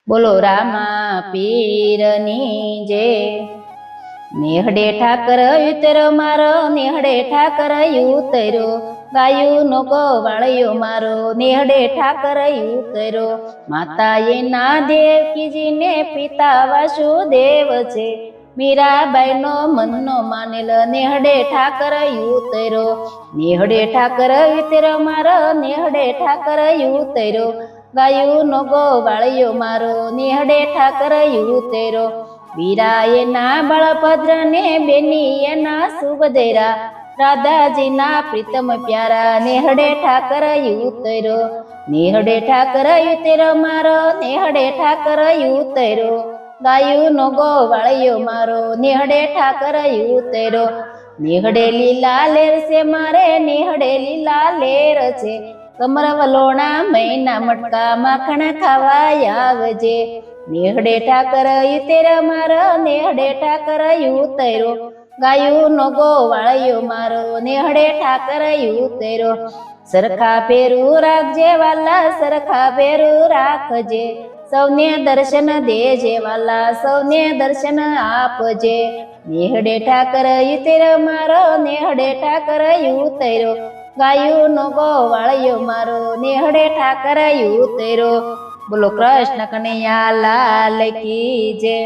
બોલો રામા પીરની જે નેહડે ઠાકર ઉતરો મારો નેહડે ઠાકર ઉતરો ગાયું નો ગોવાળિયો મારો નેહડે ઠાકર ઉતરો માતા એના દેવકીજીને પિતા વાસુદેવ છે મીરાબાઈ નો મનનો માનેલ નેહડે ઠાકર ઉતરો નેહડે ઠાકર ઉતરો મારો નેહડે ઠાકર ઉતરો ગાયું નો ગોવાળિયો મારો નેહડે ઠાકર ઉતરો વીરા એના બળભદ્ર ને બેની એના સુભદ્રા રાધાજી ના પ્રીતમ પ્યારા નેહડે ઠાકર ઉતરો નેહડે ઠાકર ઉતરો મારો નેહડે ઠાકર ઉતરો ગાયું નો ગોવાળિયો મારો નેહડે ઠાકર ઉતરો નેહડે લીલા લેર છે મારે નેહડે લીલા લેર છે કમર વલોણા મૈના મટકા માખણ ખાવા આવજે નેહડે ઠાકર ઉતરો મારો નેહડે ઠાકર ઉતરો ગાયું નો ગોવાળિયો મારો નેહડે ઠાકર ઉતરો સરખા ફેરું રાખજે વાલા સરખા ફેરું રાખજે સૌને દર્શન દેજે વાલા સૌને દર્શન આપજે નેહડે ઠાકર ઉતરો મારો નેહડે ઠાકર ઉતરો ગાયું નો ગોવાળિયો મારો નેહડે ઠાકર ઉતરો બોલો કૃષ્ણ કનૈયા લાલ કી જય।